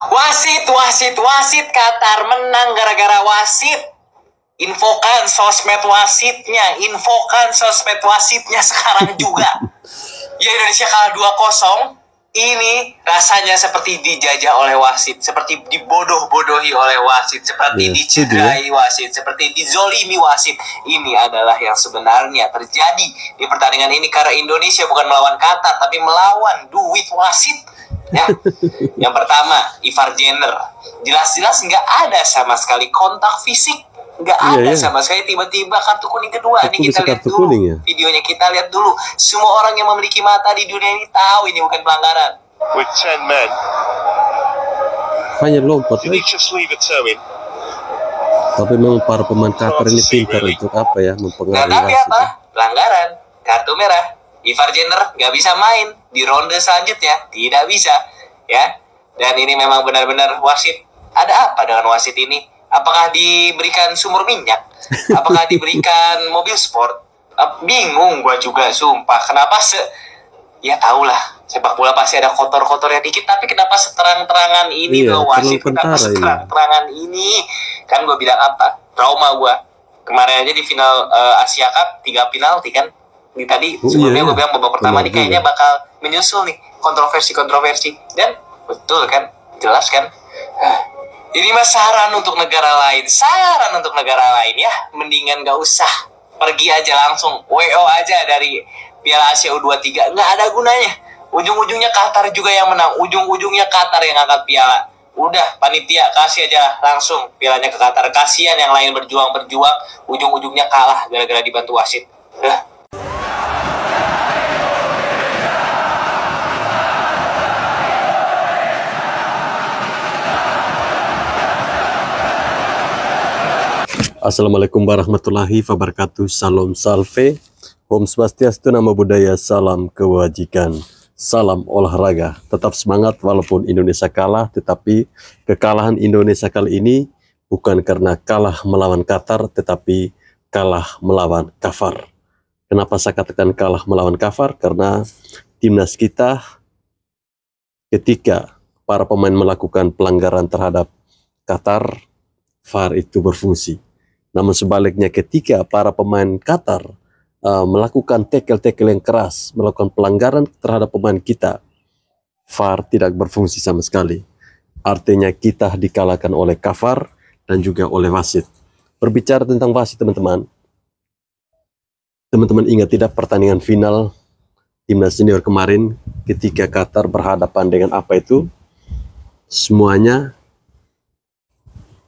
Wasit Qatar menang gara-gara wasit. Infokan sosmed wasitnya sekarang juga. Ya, Indonesia kalah 2-0. Ini rasanya seperti dijajah oleh wasit, seperti dibodoh-bodohi oleh wasit, seperti dicederai wasit, seperti dizolimi wasit. Ini adalah yang sebenarnya terjadi di pertandingan ini, karena Indonesia bukan melawan Qatar, tapi melawan duit wasit. Ya. Yang pertama, Ivar Jenner. Jelas-jelas nggak ada sama sekali kontak fisik. Nggak ada sama sekali, tiba-tiba kartu kuning kedua. Ini kita lihat dulu videonya, kita lihat dulu. Semua orang yang memiliki mata di dunia ini tahu ini bukan pelanggaran. With 10 men, hanya lompat. Tapi memang para pemain Qatar ini pintar untuk apa ya, mempengaruhi tapi apa? Pelanggaran, kartu merah. Ivar Jenner nggak bisa main di ronde selanjutnya, tidak bisa ya. Dan ini memang benar-benar wasit. Ada apa dengan wasit ini? Apakah diberikan sumur minyak? Apakah diberikan mobil sport? Bingung gua juga, sumpah. Kenapa ya tahulah, sepak bola pasti ada kotor-kotornya dikit, tapi kenapa seterang-terangan ini loh wasit? Kenapa seterang-terangan ini? Kan gua bilang apa? Trauma gua. Kemarin aja di final Asia Cup 3 penalti kan. Ini tadi sebelumnya gua bilang babak pertama ini kayaknya bakal menyusul nih kontroversi. Dan betul kan? Jelas kan? Ini mah saran untuk negara lain ya, mendingan gak usah, pergi aja langsung, WO aja dari Piala Asia U23, nggak ada gunanya. Ujung-ujungnya Qatar juga yang menang, ujung-ujungnya Qatar yang angkat piala. Udah, panitia kasih aja langsung pialanya ke Qatar, kasihan yang lain berjuang, ujung-ujungnya kalah gara-gara dibantu wasit. Assalamualaikum warahmatullahi wabarakatuh. Salam salve, Om Swastiastu, nama budaya, salam kebajikan, salam olahraga. Tetap semangat walaupun Indonesia kalah, tetapi kekalahan Indonesia kali ini bukan karena kalah melawan Qatar, tetapi kalah melawan kafar. Kenapa saya katakan kalah melawan kafar? Karena timnas kita ketika para pemain melakukan pelanggaran terhadap Qatar, VAR itu berfungsi. Namun sebaliknya ketika para pemain Qatar melakukan tackle yang keras, melakukan pelanggaran terhadap pemain kita, VAR tidak berfungsi sama sekali. Artinya kita dikalahkan oleh kafar dan juga oleh wasit. Berbicara tentang wasit, teman-teman ingat tidak pertandingan final timnas senior kemarin ketika Qatar berhadapan dengan apa itu? Semuanya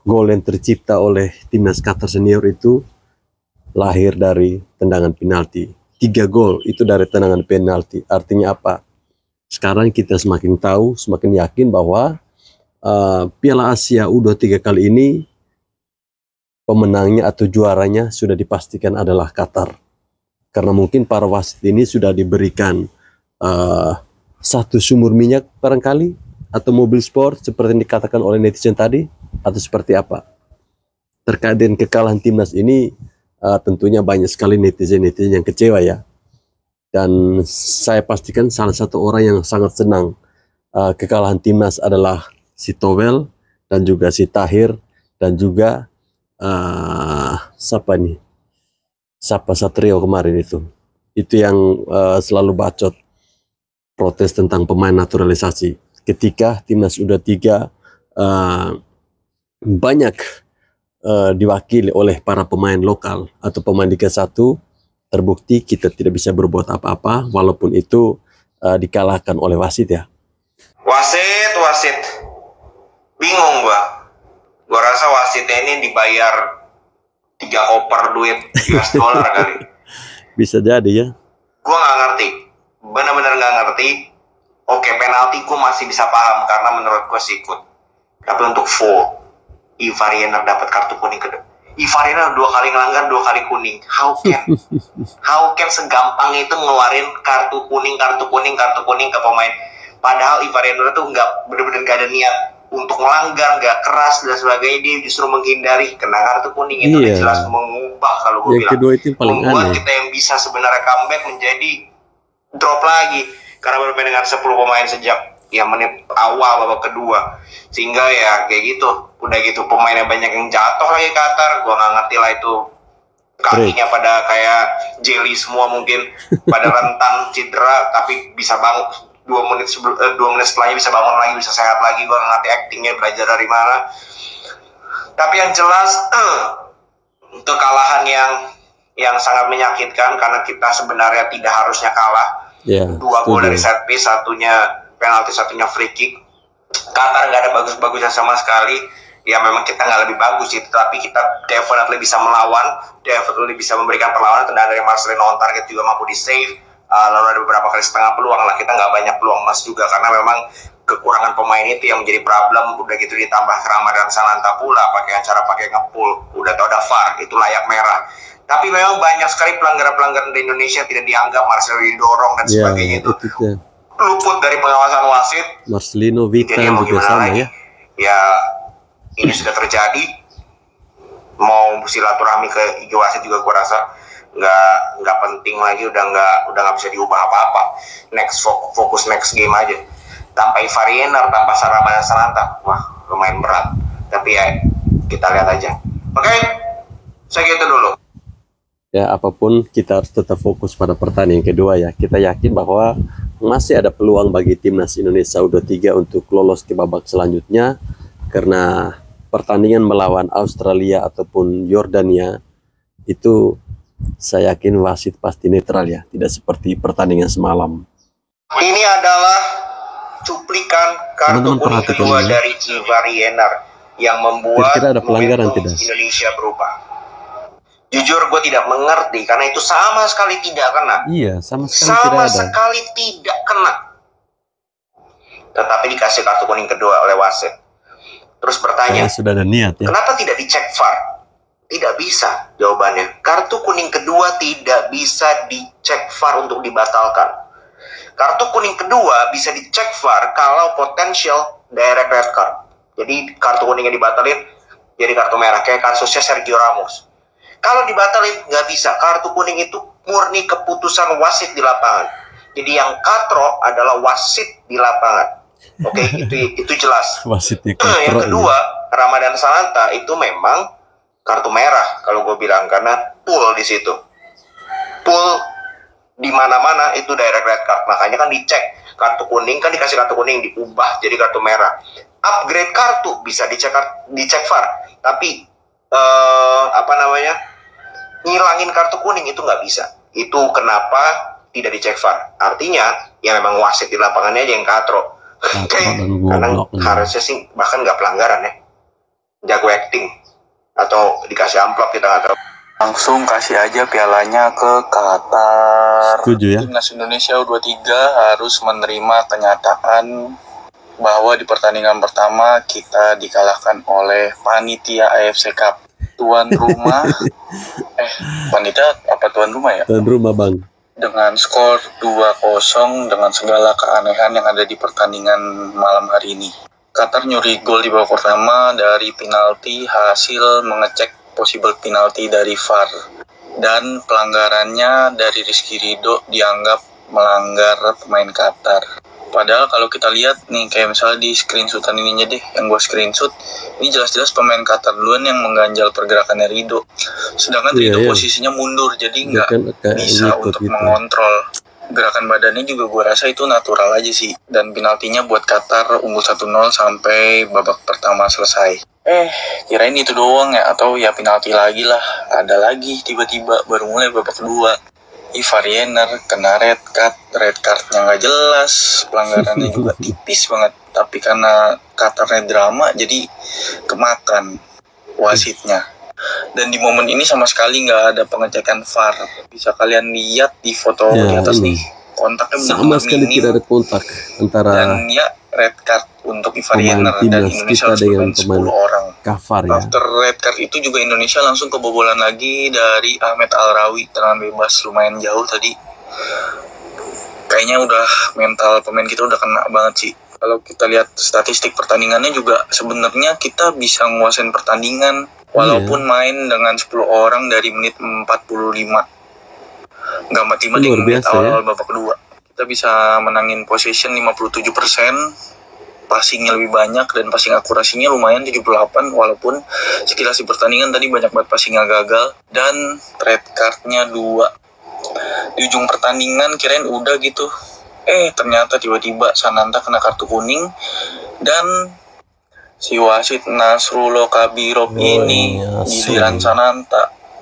gol yang tercipta oleh timnas Qatar senior itu lahir dari tendangan penalti. 3 gol itu dari tendangan penalti. Artinya apa? Sekarang kita semakin tahu, semakin yakin bahwa Piala Asia U23 kali ini pemenangnya atau juaranya sudah dipastikan adalah Qatar. Karena mungkin para wasit ini sudah diberikan satu sumur minyak barangkali, atau mobil sport seperti yang dikatakan oleh netizen tadi, atau seperti apa. Terkait dengan kekalahan timnas ini tentunya banyak sekali netizen yang kecewa ya. Dan saya pastikan salah satu orang yang sangat senang kekalahan timnas adalah si Towel dan juga si Tahir dan juga siapa Satrio kemarin itu yang selalu bacot protes tentang pemain naturalisasi. Ketika timnas U23 banyak diwakili oleh para pemain lokal atau pemain Liga 1, terbukti kita tidak bisa berbuat apa-apa walaupun itu dikalahkan oleh wasit ya. Wasit. Bingung gua rasa wasitnya ini dibayar 3 koper duit US dollar kali. Bisa jadi ya. Gua nggak ngerti. Benar-benar nggak ngerti. Oke, penalti gue masih bisa paham karena menurut gue sikut. Tapi untuk full, Ivar Jenner dapat kartu kuning kedua. Ivar Jenner 2 kali ngelanggar, 2 kali kuning. How can segampang itu ngeluarin kartu kuning ke pemain? Padahal Ivar Jenner tuh bener-bener nggak ada niat untuk melanggar, nggak keras dan sebagainya. Dia justru menghindari kena kartu kuning. Itu udah jelas mengubah, kalau gue bilang, kedua itu paling membuat aneh. Kita yang bisa sebenarnya comeback menjadi drop lagi. Karena bermain dengan 10 pemain sejak ya menit awal babak kedua, sehingga ya kayak gitu. Udah gitu pemainnya banyak yang jatuh lagi Qatar, gua nggak ngerti lah itu, kakinya pada kayak jelly semua mungkin, pada rentan cedera tapi bisa bangun 2 menit setelahnya bisa bangun lagi, bisa sehat lagi. Gua nggak ngerti actingnya belajar dari mana. Tapi yang jelas kekalahan yang sangat menyakitkan, karena kita sebenarnya tidak harusnya kalah. 2 gol dari set piece, satunya penalti, satunya free kick. Qatar nggak ada bagus-bagusnya sama sekali. Ya memang kita nggak lebih bagus itu, tapi kita definitely bisa melawan, definitely bisa memberikan perlawanan. Tendangan dari Marcelino on target juga mampu di save. Lalu ada beberapa kali setengah peluang lah, kita nggak banyak peluang emas juga, karena memang kekurangan pemain itu yang menjadi problem. Udah gitu ditambah Ramadan Sananta pula pakai ngepull, udah tau ada VAR, itu layak merah. Tapi memang banyak sekali pelanggaran-pelanggaran di Indonesia tidak dianggap, Marcelo didorong dan sebagainya itu luput dari pengawasan wasit. Marcelino, Witan juga sama lagi? Ya ini sudah terjadi. Mau silaturahmi ke IG wasit juga gua rasa nggak penting lagi, udah nggak bisa diubah apa-apa. Fokus next game aja. Tanpa Ivar Jenner, tanpa Ramadan Sananta, wah lumayan berat. Tapi ya kita lihat aja. Oke, segitu dulu. Ya, apapun kita harus tetap fokus pada pertandingan kedua ya. Kita yakin bahwa masih ada peluang bagi timnas Indonesia U23 untuk lolos ke babak selanjutnya, karena pertandingan melawan Australia ataupun Yordania itu saya yakin wasit pasti netral ya, tidak seperti pertandingan semalam. Ini adalah cuplikan kartu kuning kedua dari Ivar Jenner yang membuat kira-kira ada pelanggaran tidak? Indonesia berubah. Jujur gue tidak mengerti, karena itu sama sekali tidak kena. Iya, sama sekali tidak kena. Tetapi dikasih kartu kuning kedua oleh wasit. Terus bertanya, sudah ada niat ya. Kenapa tidak dicek VAR? Tidak bisa jawabannya. Kartu kuning kedua tidak bisa dicek VAR untuk dibatalkan. Kartu kuning kedua bisa dicek VAR kalau potensial direct red card. Jadi kartu kuningnya dibatalin, jadi kartu merah, kayak kasusnya Sergio Ramos. Kalau dibatalin nggak bisa, kartu kuning itu murni keputusan wasit di lapangan. Jadi yang katro adalah wasit di lapangan. Oke, itu jelas. Wasitnya yang kedua, Ramadan Sananta itu memang kartu merah kalau gue bilang, karena pool di situ. Pool di mana-mana itu direct red card. Makanya kan dicek kartu kuning, kan dikasih kartu kuning diubah jadi kartu merah. Upgrade kartu bisa dicek VAR, tapi ngilangin kartu kuning itu nggak bisa. Itu kenapa tidak dicek VAR. Artinya ya memang wasit di lapangannya aja yang katro. Karena harusnya sih bahkan nggak pelanggaran ya, jago acting atau dikasih amplop, kita nggak tahu. Langsung kasih aja pialanya ke Qatar. Setuju ya. Timnas Indonesia U23 harus menerima kenyataan bahwa di pertandingan pertama kita dikalahkan oleh panitia AFC Cup, tuan rumah. Panitia apa tuan rumah ya? Tuan rumah, Bang. Dengan skor 2-0 dengan segala keanehan yang ada di pertandingan malam hari ini. Qatar nyuri gol di babak pertama dari penalti hasil mengecek possible penalti dari VAR. Dan pelanggarannya dari Rizky Ridho dianggap melanggar pemain Qatar. Padahal kalau kita lihat nih, kayak misalnya di screenshotan ininya deh, yang gue screenshot, ini jelas-jelas pemain Qatar duluan yang mengganjal pergerakannya Ridho. Sedangkan Ridho posisinya mundur, jadi nggak bisa untuk mengontrol gerakan badannya juga. Gue rasa itu natural aja sih. Dan penaltinya buat Qatar unggul 1-0 sampai babak pertama selesai. Kirain itu doang ya, atau ya penalti lagi lah. Ada lagi tiba-tiba baru mulai babak kedua. Ivar Jenner kena red cardnya nggak jelas, pelanggarannya juga tipis banget. Tapi karena Qatarnya drama, jadi kemakan wasitnya. Dan di momen ini sama sekali nggak ada pengecekan VAR. Bisa kalian lihat di foto di atas nih, kontaknya sama sekali tidak ada kontak antara. Dan ya red card untuk Ivar Jenner, dan Indonesia harus bermain 10 orang. Kafar, ya. After red card itu juga Indonesia langsung kebobolan lagi dari Ahmed Al-Rawi, tendangan bebas lumayan jauh tadi. Kayaknya udah mental pemain kita udah kena banget sih. Kalau kita lihat statistik pertandingannya juga sebenarnya kita bisa nguasain pertandingan walaupun main dengan 10 orang dari menit 45. Nggak mati di menit awal babak kedua. Kita bisa menangin possession 57%, passingnya lebih banyak, dan passing akurasinya lumayan 78, walaupun sekilas di pertandingan tadi banyak banget passingnya gagal. Dan red cardnya 2. Di ujung pertandingan kirain udah gitu, ternyata tiba-tiba Sananta kena kartu kuning. Dan si wasit Nasrullah Kabirov ini giliran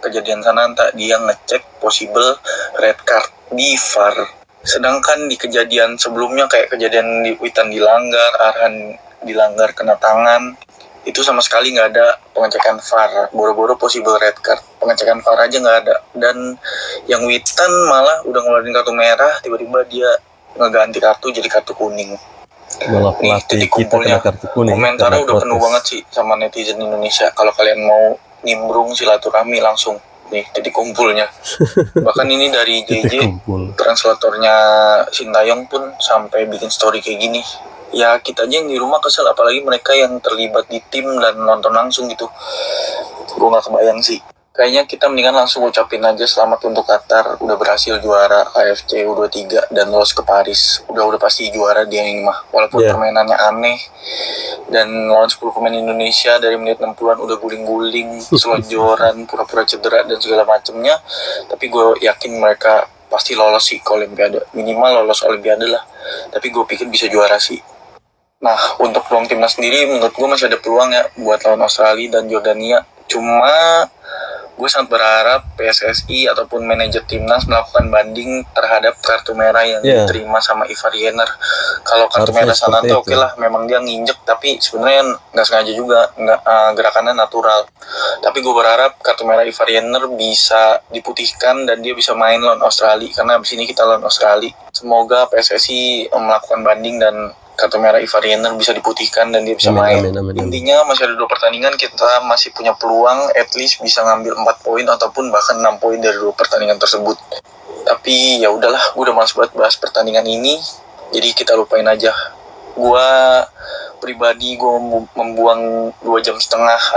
kejadian Sananta, dia ngecek possible red card di VAR. Sedangkan di kejadian sebelumnya kayak kejadian di Witan dilanggar, Arhan dilanggar kena tangan, itu sama sekali nggak ada pengecekan VAR. Boro-boro possible red card, pengecekan VAR aja nggak ada. Dan yang Witan malah udah ngeluarin kartu merah, tiba-tiba dia ngeganti kartu jadi kartu kuning. Malah pelatih kita kena kartu kuning. Komentarnya udah penuh banget sih sama netizen Indonesia. Kalau kalian mau nimbrung silaturahmi langsung nih titik kumpulnya. Bahkan ini dari JJ translatornya Sintayong pun sampai bikin story kayak gini. Ya kita aja yang di rumah kesel, apalagi mereka yang terlibat di tim dan nonton langsung gitu. Gue gak kebayang sih. Kayaknya kita mendingan langsung ucapin aja selamat untuk Qatar udah berhasil juara AFC U23 dan lolos ke Paris. Udah pasti juara dia ini mah. Walaupun permainannya aneh dan lawan 10 pemain Indonesia dari menit 60-an udah guling-guling, selonjoran, pura-pura cedera dan segala macemnya. Tapi gue yakin mereka pasti lolos sih ke Olimpiade. Minimal lolos Olimpiade lah. Tapi gue pikir bisa juara sih. Nah, untuk peluang timnas sendiri menurut gue masih ada peluang ya buat lawan Australia dan Jordania. Cuma gue sangat berharap PSSI ataupun manajer timnas melakukan banding terhadap kartu merah yang diterima sama Ivar Jenner. Kalau kartu merah Sananta oke lah, memang dia nginjek, tapi sebenarnya nggak sengaja juga, gerakannya natural. Tapi gue berharap kartu merah Ivar Jenner bisa diputihkan dan dia bisa main lawan Australia, karena abis ini kita lawan Australia. Semoga PSSI melakukan banding dan kartu merah Ivar Jenner bisa diputihkan dan dia bisa main. Intinya masih ada 2 pertandingan, kita masih punya peluang at least bisa ngambil 4 poin ataupun bahkan 6 poin dari 2 pertandingan tersebut. Tapi ya udahlah, gue udah malas banget bahas pertandingan ini, jadi kita lupain aja. Gue pribadi membuang 2,5 jam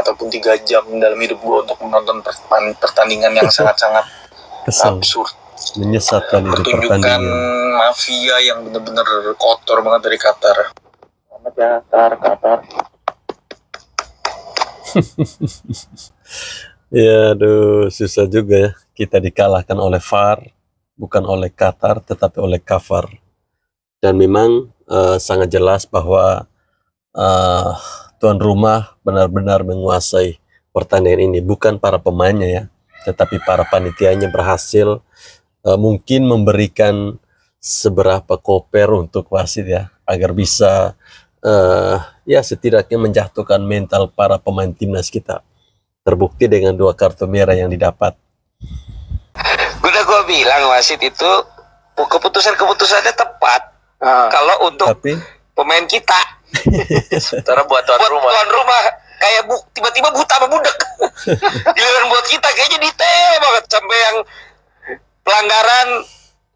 ataupun 3 jam dalam hidup gue untuk menonton pertandingan yang sangat-sangat absurd. Menyesatkan itu pertunjukan mafia yang benar-benar kotor banget dari Qatar. Selamat ya Qatar. Ya aduh, susah juga ya. Kita dikalahkan oleh VAR, bukan oleh Qatar tetapi oleh kafar. Dan memang sangat jelas bahwa tuan rumah benar-benar menguasai pertandingan ini. Bukan para pemainnya ya, tetapi para panitianya berhasil mungkin memberikan seberapa koper untuk wasit ya, agar bisa ya setidaknya menjatuhkan mental para pemain timnas kita. Terbukti dengan 2 kartu merah yang didapat. Udah gue bilang wasit itu keputusannya tepat kalau untuk pemain kita. Sementara buat tuan rumah kayak tiba-tiba buta sama budek. Giliran buat kita kayaknya detail banget, sampai yang pelanggaran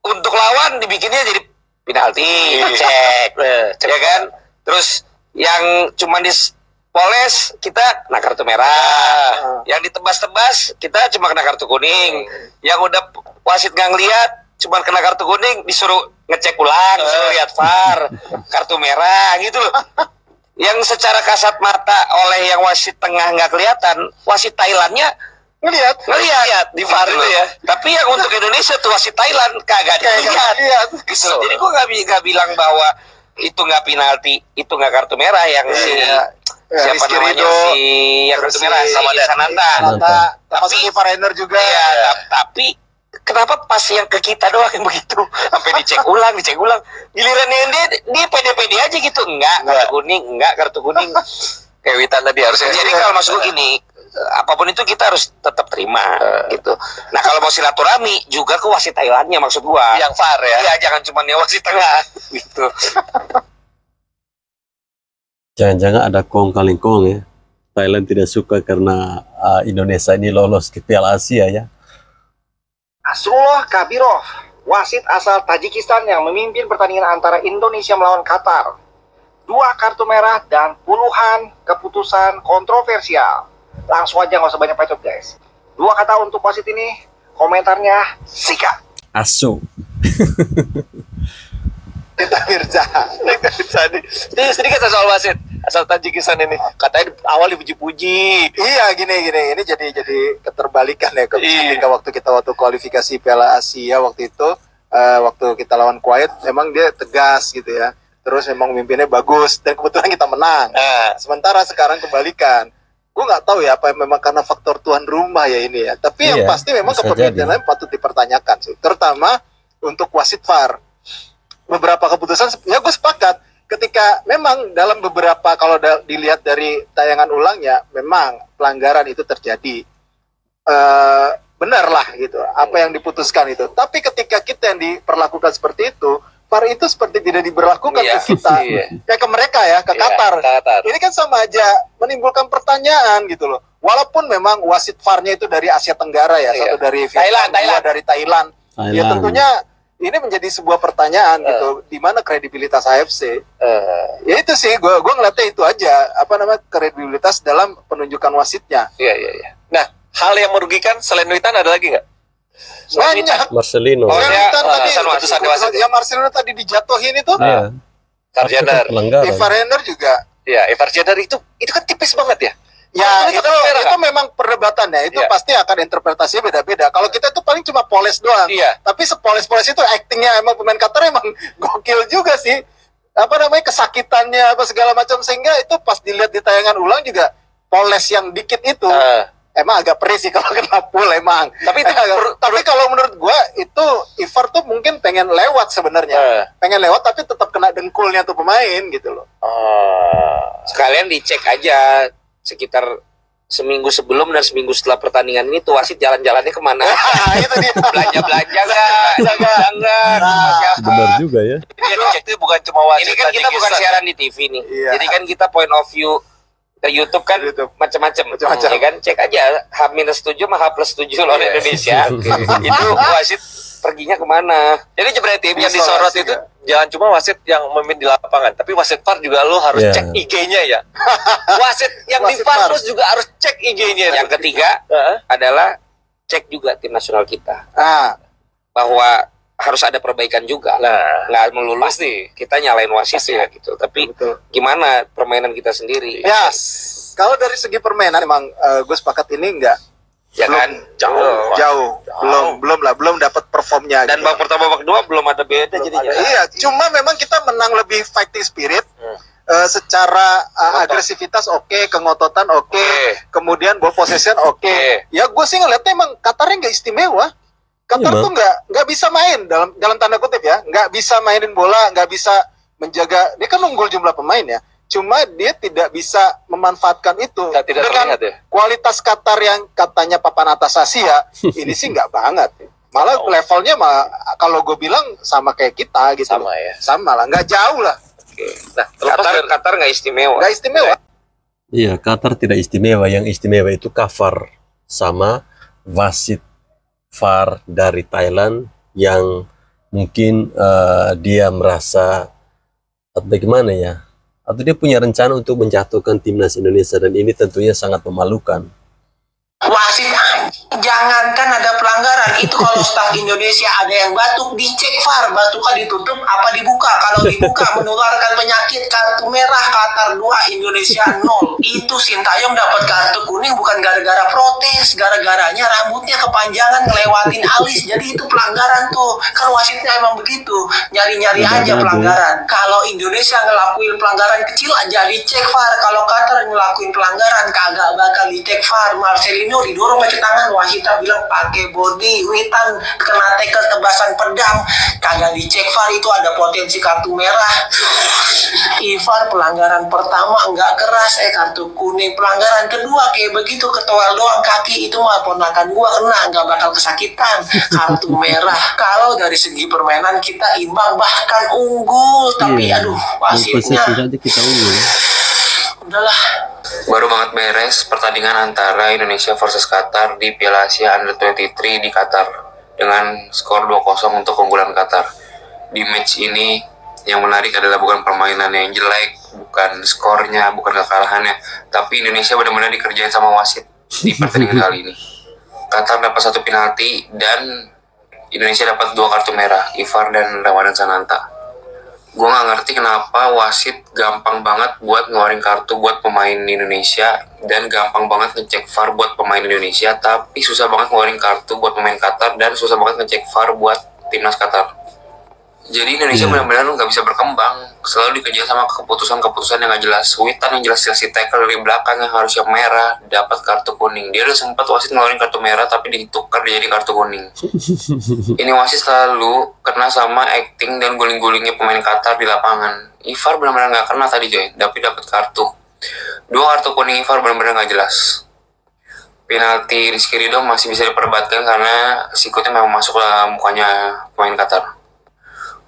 untuk lawan dibikinnya jadi penalti, cek ya kan. Terus yang cuma dipoles kita kena kartu merah, yang ditebas-tebas kita cuma kena kartu kuning, yang udah wasit nggak ngeliat cuma kena kartu kuning disuruh ngecek ulang, disuruh lihat VAR, kartu merah gitu loh. Yang secara kasat mata oleh yang wasit tengah nggak kelihatan, wasit Thailandnya ngelihat di VAR itu ya. Tapi yang untuk Indonesia tuh wasit Thailand kagak dilihat. Gitu. Jadi gue nggak bilang bahwa itu nggak penalti, itu nggak kartu merah yang siapa namanya si yang kartu merah sama Sananta. Tapi Ivar Jenner juga. Iya, tapi kenapa pas yang ke kita doang yang begitu, sampai dicek ulang. Giliran yang dia pede-pede aja gitu, enggak kartu kuning. Kayak Witan tadi harusnya. Jadi kalau maksud gue gini, apapun itu kita harus tetap terima gitu. Nah kalau mau silaturahmi juga ke wasit Thailandnya, maksud gua yang VAR ya. Iya, jangan cuma nih wasit tengah gitu. Jangan-jangan ada kong kaling kong ya. Thailand tidak suka karena Indonesia ini lolos ke Piala Asia ya. Nasrullah Kabirov, wasit asal Tajikistan yang memimpin pertandingan antara Indonesia melawan Qatar. 2 kartu merah dan puluhan keputusan kontroversial. Langsung aja, nggak usah banyak bacot guys. 2 kata untuk wasit ini, komentarnya sikat. Asu. Nikita Mirzani. Jadi sedikit soal wasit asal Tajikistan ini. Katanya awal dipuji-puji. Iya, gini. Ini jadi keterbalikan ya ketika waktu kualifikasi Piala Asia waktu itu, waktu kita lawan Kuwait, emang dia tegas gitu ya. Terus memang mimpinnya bagus dan kebetulan kita menang. Sementara sekarang kebalikan. Gue nggak tahu ya apa memang karena faktor tuan rumah ya ini ya. Tapi yang pasti memang kepemimpinannya patut dipertanyakan sih. Terutama untuk wasit VAR. Beberapa keputusan, ya gue sepakat. Ketika memang dalam beberapa, kalau dilihat dari tayangan ulangnya, memang pelanggaran itu terjadi. Benar lah gitu, apa yang diputuskan itu. Tapi ketika kita yang diperlakukan seperti itu, VAR itu seperti tidak diberlakukan ke kita, kayak ke mereka ya, ke Qatar. Ini kan sama aja menimbulkan pertanyaan gitu loh. Walaupun memang wasit VAR-nya itu dari Asia Tenggara ya, satu dari Vietnam, dua dari Thailand. Ya tentunya ini menjadi sebuah pertanyaan gitu, di mana kredibilitas AFC? Ya itu sih, gue ngeliatnya itu aja, apa namanya, kredibilitas dalam penunjukan wasitnya. Iya. Nah, hal yang merugikan selain Witan ada lagi nggak? Banyak. Marcelino. Yang Marcelino tadi dijatuhin itu. Sarjender. Ivar Renner juga. Ya, Ivar Renner itu kan tipis banget ya. Ya, itu memang perdebatannya. Itu pasti akan interpretasinya beda-beda. Kalau kita tuh paling cuma poles doang. Tapi sepoles-poles itu actingnya emang pemain Qatar emang gokil juga sih. Apa namanya, kesakitannya apa segala macam, sehingga itu pas dilihat di tayangan ulang juga poles yang dikit itu emang agak perih sih kalau kena full emang. Tapi kalau menurut gua itu Ivar tuh mungkin pengen lewat sebenarnya. Pengen lewat tapi tetap kena dengkulnya tuh pemain gitu loh. Sekalian dicek aja sekitar seminggu sebelum dan seminggu setelah pertandingan ini tuh wasit jalan-jalannya kemana? Itu dia. Belanja enggak? Benar juga ya. Ini dicek itu bukan cuma wasit. Ini kan kita bukan siaran di TV nih. Jadi kan kita point of view ke YouTube kan macam-macam. Ya kan, cek aja H-7 sama H+7 lawan Indonesia. Itu wasit perginya kemana? Jadi berarti yang disorot itu jangan cuma wasit yang memimpin di lapangan, tapi wasit VAR juga lo harus cek IG-nya ya. Wasit yang di VAR terus juga harus cek IG-nya. Yang ketiga adalah cek juga tim nasional kita. Bahwa harus ada perbaikan juga. Nggak melulu pasti kita nyalain wasit ya gitu. Tapi gimana permainan kita sendiri? Kalau dari segi permainan memang gue sepakat ini belum dapat performnya. Dan babak pertama babak kedua belum ada beda jadinya. Iya, cuma memang kita menang lebih fighting spirit. Secara agresivitas kengototan kemudian ball possession ya gue sih ngeliatnya emang Qatarnya nggak istimewa. Qatar tuh nggak bisa main dalam tanda kutip ya, nggak bisa mainin bola, nggak bisa menjaga. Dia kan unggul jumlah pemain ya, cuma dia tidak bisa memanfaatkan itu dengan kualitas Qatar yang katanya papan atas Asia. Ini sih nggak banget, malah levelnya kalau gue bilang sama kayak kita gitu. Sama lah, nggak jauh lah. Nah, Qatar nggak istimewa. Iya, Qatar tidak istimewa. Yang istimewa itu cover sama wasit VAR dari Thailand yang mungkin dia merasa bagaimana ya, atau dia punya rencana untuk menjatuhkan timnas Indonesia, dan ini tentunya sangat memalukan. Wasit, jangankan ada pelanggaran, itu kalau staf Indonesia ada yang batuk, dicek VAR, batuknya ditutup apa dibuka. Kalau dibuka menularkan penyakit, kartu merah Qatar 2, Indonesia 0. Itu Sintayong dapat kartu kuning bukan gara-gara protes, gara-garanya rambutnya kepanjangan ngelewatin alis. Jadi itu pelanggaran tuh. Kan wasitnya emang begitu, nyari-nyari aja pelanggaran. Kalau Indonesia ngelakuin pelanggaran kecil aja dicek VAR, kalau Qatar ngelakuin pelanggaran kagak bakal dicek VAR. Marcelino didorong pakai tangan, wasitnya bilang pakai body, Witan kena tackle tebasan pedang, kagak dicek VAR, itu ada potensi kartu merah. Ivar pelanggaran pertama enggak keras, kartu kuning. Pelanggaran kedua kayak begitu, ketowel doang kaki, itu mah ponakan gua kena, enggak bakal kesakitan, kartu merah. Kalau dari segi permainan kita imbang bahkan unggul, tapi aduh wasitnya kita unggul. Udahlah. Baru banget beres pertandingan antara Indonesia versus Qatar di Piala Asia Under-23 di Qatar dengan skor 2-0 untuk keunggulan Qatar. Di match ini yang menarik adalah bukan permainan yang jelek, bukan skornya, bukan kekalahannya, tapi Indonesia benar-benar dikerjain sama wasit di pertandingan kali ini. Qatar dapat 1 penalti dan Indonesia dapat 2 kartu merah, Ivar dan Ramadan Sananta. Gue nggak ngerti kenapa wasit gampang banget buat ngeluarin kartu buat pemain Indonesia dan gampang banget ngecek VAR buat pemain Indonesia, tapi susah banget ngeluarin kartu buat pemain Qatar dan susah banget ngecek VAR buat timnas Qatar. Jadi Indonesia benar-benar nggak bisa berkembang, selalu dikejar sama keputusan-keputusan yang nggak jelas. Witan yang jelas si tackle dari belakang yang harusnya merah dapat kartu kuning. Dia udah sempat wasit ngeluarin kartu merah tapi ditukar jadi kartu kuning. Ini wasit selalu kena sama acting dan guling-gulingnya pemain Qatar di lapangan. Ivar benar-benar nggak kena tadi coy, tapi dapat kartu. 2 kartu kuning Ivar benar-benar nggak jelas. Penalti Rizky Ridho masih bisa diperdebatkan karena sikutnya memang masuk ke mukanya pemain Qatar.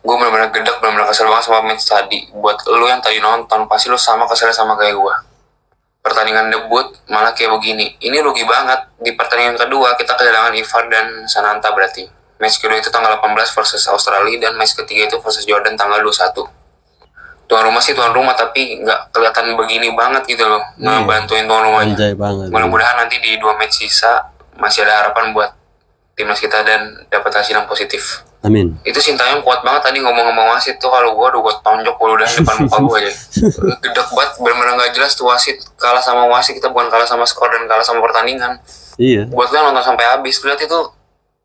Gue bener-bener gedek, bener-bener kesel banget sama match tadi. Buat lu yang tadi nonton, pasti lu sama keselnya sama kayak gue. Pertandingan debut malah kayak begini. Ini rugi banget. Di pertandingan kedua, kita kehilangan Ivar dan Sananta berarti. Match kedua itu tanggal 18 versus Australia, dan match ketiga itu versus Jordan tanggal 21. Tuan rumah sih tuan rumah, tapi nggak kelihatan begini banget gitu loh. Ngebantuin tuan rumahnya. Mudah-mudahan nanti di 2 match sisa, masih ada harapan buat timnas kita dan dapat hasil yang positif. Amin. Itu Sintayong kuat banget tadi ngomong-ngomong wasit tuh, kalau gue tonjok udah depan muka gue aja. Gedek banget, bener-bener gak jelas tuh wasit. Kalah sama wasit, kita bukan kalah sama skor dan kalah sama pertandingan. Iya. Buat lo nonton sampai habis, lihat itu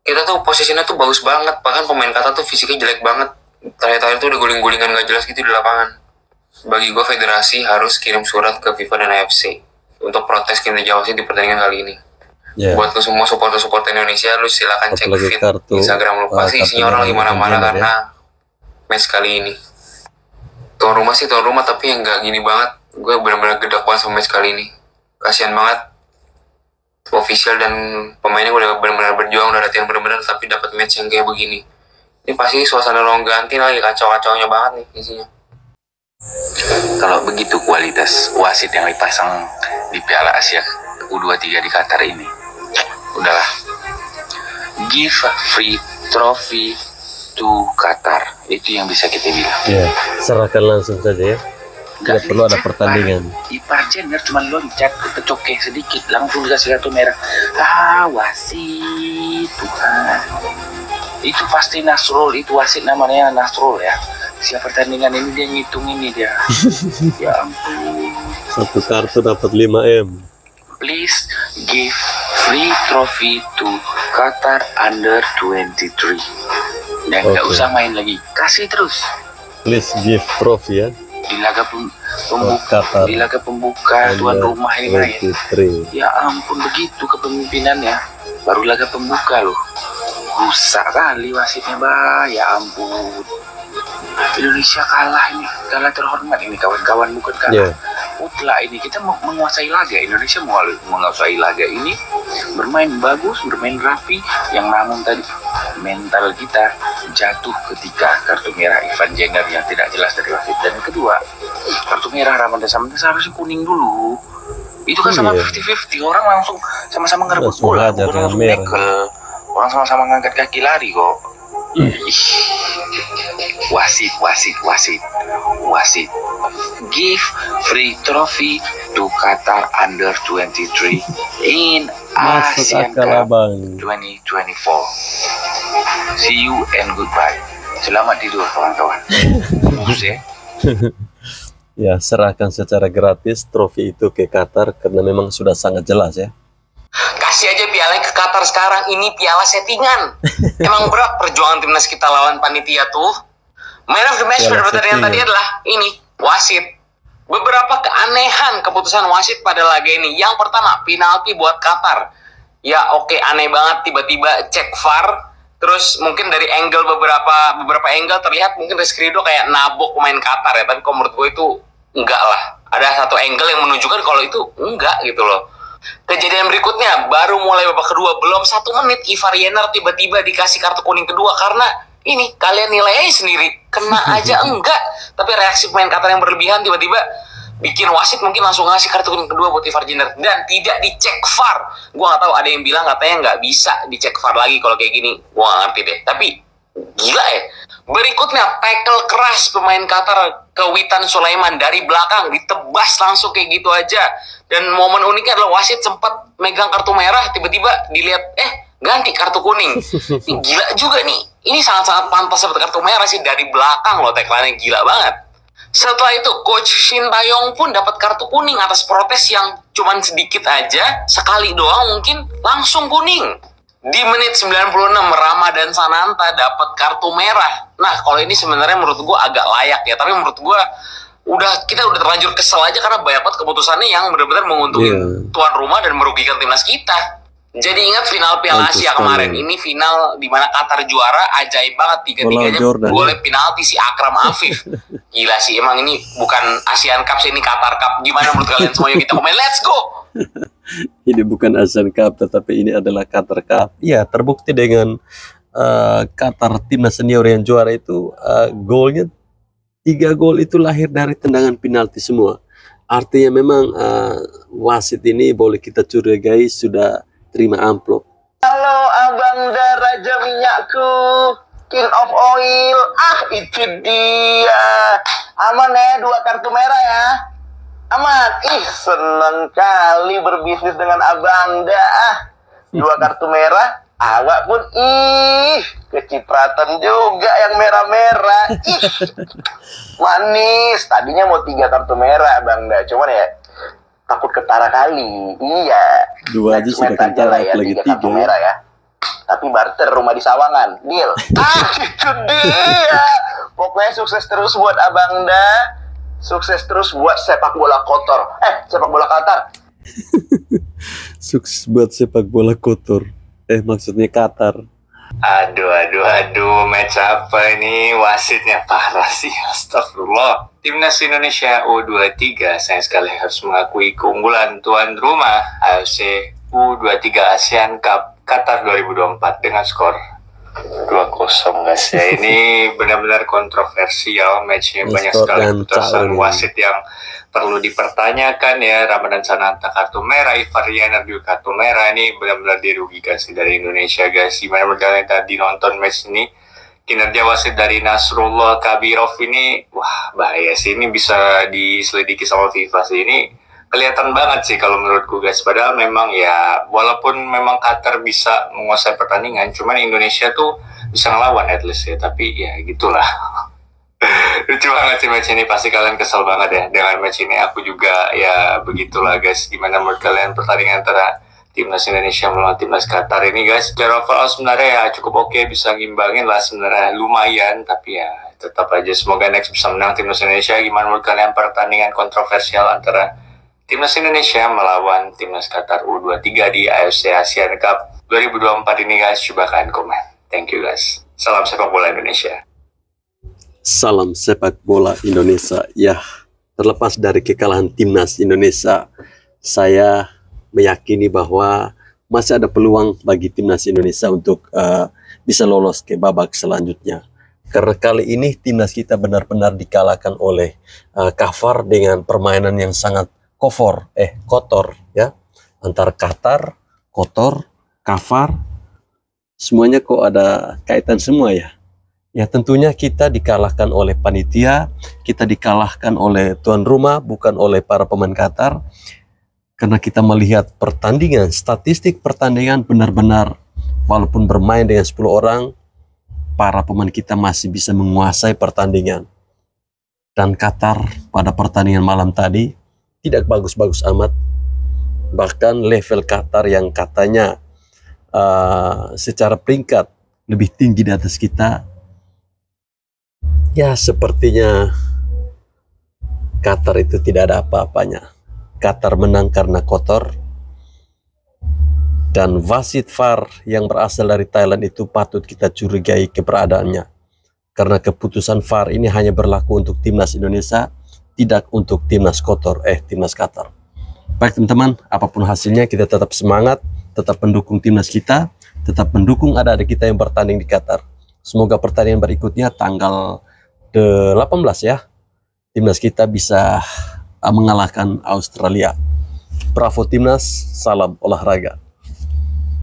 kita tuh posisinya tuh bagus banget, bahkan pemain Qatar tuh fisiknya jelek banget. Terakhir-terakhir tuh udah guling-gulingan gak jelas gitu di lapangan. Bagi gue federasi harus kirim surat ke FIFA dan AFC untuk protes kinerja wasit di pertandingan kali ini. Buat lu semua supporter Indonesia, lu silakan cek feed Instagram lu, pasti isinya orang lagi marah-marah karena match kali ini. Tuan rumah sih tuan rumah, tapi yang gak gini banget. Gue benar-benar gedek banget sama match kali ini. Kasian banget official dan pemainnya udah benar-benar berjuang, udah latihan benar-benar, tapi dapat match yang kayak begini. Ini pasti suasana ruang ganti lagi kacau-kacaunya banget nih isinya. Kalau begitu kualitas wasit yang dipasang di Piala Asia U23 di Qatar ini, udahlah, give a free trophy to Qatar, itu yang bisa kita bilang. Serahkan langsung saja ya. Tidak perlu ada pertandingan. Ivar Jenner cuma loncat kecokeh sedikit langsung dikasih kartu merah. Wasit Tuhan, itu pasti Nasrul, itu wasit namanya Nasrul ya. Siap pertandingan ini dia ngitung ini dia. Ya ampun. 1 kartu dapat 5M. Please give free trophy to Qatar under 23. Dan nggak usah main lagi, kasih terus. Please give trophy ya. Di laga pembuka, di laga pembuka tuan rumah ini main. Ya ampun, begitu kepemimpinannya. Baru laga pembuka loh. Rusak kali wasitnya, bah. Ya ampun. Indonesia kalah ini, kalah terhormat ini kawan-kawan, bukan kalah. Mutlak ini, kita menguasai laga. Indonesia menguasai laga ini, bermain bagus, bermain rapi. Yang namun tadi mental kita jatuh ketika kartu merah Ivan Jenner yang tidak jelas dari wasit. Dan yang kedua, kartu merah Ramadan harusnya kuning dulu. Itu kan sama 50-50, orang langsung sama-sama ngerebut bola, bukan langsung tackle. Orang sama-sama ngangkat kaki lari kok. Wasit. Give free trophy to Qatar under 23 in Asian Cup 2024. See you and goodbye. Selamat tidur kawan-kawan. Ya, serahkan secara gratis trofi itu ke Qatar karena memang sudah sangat jelas ya. Kasih aja piala ke Qatar sekarang, ini piala settingan. Emang berat perjuangan timnas kita lawan panitia tuh. Man of the match pada pertandingan tadi adalah ini, wasit. Beberapa keanehan keputusan wasit pada laga ini. Yang pertama, penalti buat Qatar. Ya oke, aneh banget tiba-tiba cek VAR. Terus mungkin dari angle beberapa angle terlihat mungkin Rizky Ridho kayak nabok pemain Qatar ya. Tapi kalau menurut gue itu enggak lah. Ada satu angle yang menunjukkan kalau itu enggak gitu loh. Kejadian berikutnya, baru mulai babak kedua, belum 1 menit, Ivar Jenner tiba-tiba dikasih kartu kuning kedua karena ini, kalian nilai aja sendiri, kena aja enggak. Tapi reaksi pemain Qatar yang berlebihan tiba-tiba bikin wasit mungkin langsung ngasih kartu kuning kedua buat Ivar Jenner dan tidak dicek VAR. Gua nggak tahu, ada yang bilang katanya nggak bisa dicek VAR lagi kalau kayak gini. Gua nggak ngerti deh. Tapi gila ya. Berikutnya, tackle keras pemain Qatar ke Witan Sulaiman dari belakang, ditebas langsung kayak gitu aja. Dan momen uniknya adalah wasit sempat megang kartu merah, tiba-tiba dilihat ganti kartu kuning. Ini gila juga nih. ini sangat-sangat pantas dapat kartu merah sih, dari belakang loh, tagline-nya gila banget. Setelah itu Coach Shin Taeyong pun dapat kartu kuning atas protes yang cuman sedikit aja, sekali doang mungkin langsung kuning. Di menit 96 Ramadan Sananta dapat kartu merah. Nah, kalau ini sebenarnya menurut gue agak layak ya, tapi menurut gue kita udah terlanjur kesel aja karena banyak banget keputusannya yang benar-benar menguntungkan tuan rumah dan merugikan timnas kita. Jadi ingat final Piala Asia kemarin, ini final di mana Qatar juara, ajaib banget, tiga-tiganya golnya penalti si Akram Afif. Gila sih, emang ini bukan Asian Cup sih, ini Qatar Cup. Gimana menurut kalian semua? Yuk kita komen, let's go. Ini bukan Asian Cup, tetapi ini adalah Qatar Cup. Ya, terbukti dengan Qatar timnas senior yang juara itu, golnya 3 gol itu lahir dari tendangan penalti semua. Artinya memang wasit ini boleh kita curigai sudah terima amplop. Halo Abang Da, Raja Minyakku, King of Oil. Itu dia. Aman ya, 2 kartu merah ya. Aman. Seneng kali berbisnis dengan Abang Da. 2 kartu merah. Awak pun kecipratan juga yang merah-merah. Manis. Tadinya mau 3 kartu merah Bang Da, cuman ya takut ketara kali. Iya. 2 aja sudah ketara, ya, lagi 3 kartu merah ya. Tapi barter rumah di Sawangan, deal. Itu dia. Pokoknya sukses terus buat Abang Da. Sukses terus buat sepak bola kotor. Sepak bola Qatar. Sukses buat sepak bola kotor. Maksudnya Qatar. Aduh, match apa ini? Wasitnya parah sih, astagfirullah. Timnas Indonesia U23 sayang sekali harus mengakui keunggulan tuan rumah AFC U23 ASEAN Cup Qatar 2024 dengan skor 2-0 guys ya. Ini benar-benar kontroversial matchnya, banyak sekali keputusan wasit yang perlu dipertanyakan ya. Ramadan Sananta kartu merah, Ivar Jenner juga kartu merah. Ini benar-benar dirugikan sih dari Indonesia guys. Gimana menurut kalian tadi nonton match ini? Kinerja wasit dari Nasrullah Kabirov ini, wah bahaya sih, ini bisa diselidiki sama FIFA sih. Ini kelihatan banget sih kalau menurutku guys. Padahal memang ya, walaupun memang Qatar bisa menguasai pertandingan, cuman Indonesia tuh bisa ngelawan at least ya. Tapi ya gitulah. Lucu banget sih match ini, pasti kalian kesel banget ya dengan match ini. Aku juga ya begitulah guys. Gimana menurut kalian pertandingan antara timnas Indonesia melawan timnas Qatar ini guys? Secara overall sebenarnya ya cukup oke, bisa ngimbangin lah sebenarnya, lumayan. Tapi ya tetap aja semoga next bisa menang timnas Indonesia. Gimana menurut kalian pertandingan kontroversial antara timnas Indonesia melawan timnas Qatar U23 di AFC ASEAN Cup 2024 ini guys? Coba kalian komen. Thank you guys. Salam sepak bola Indonesia. Salam sepak bola Indonesia. Ya, terlepas dari kekalahan timnas Indonesia, saya meyakini bahwa masih ada peluang bagi timnas Indonesia untuk bisa lolos ke babak selanjutnya. Karena kali ini timnas kita benar-benar dikalahkan oleh Qatar dengan permainan yang sangat kotor ya. Antara Qatar, kotor, Qatar, semuanya kok ada kaitan semua ya. Ya tentunya kita dikalahkan oleh panitia, kita dikalahkan oleh tuan rumah, bukan oleh para pemain Qatar. Karena kita melihat pertandingan, statistik pertandingan benar-benar walaupun bermain dengan 10 orang, para pemain kita masih bisa menguasai pertandingan. Dan Qatar pada pertandingan malam tadi tidak bagus-bagus amat. Bahkan level Qatar yang katanya secara peringkat lebih tinggi di atas kita, ya sepertinya Qatar itu tidak ada apa-apanya. Qatar menang karena kotor. Dan wasit VAR yang berasal dari Thailand itu patut kita curigai keberadaannya. Karena keputusan VAR ini hanya berlaku untuk timnas Indonesia, tidak untuk timnas timnas Qatar. Baik teman-teman, apapun hasilnya kita tetap semangat, tetap mendukung timnas kita, tetap mendukung adik-adik kita yang bertanding di Qatar. Semoga pertandingan berikutnya tanggal 18 ya, timnas kita bisa mengalahkan Australia. Bravo timnas, salam olahraga.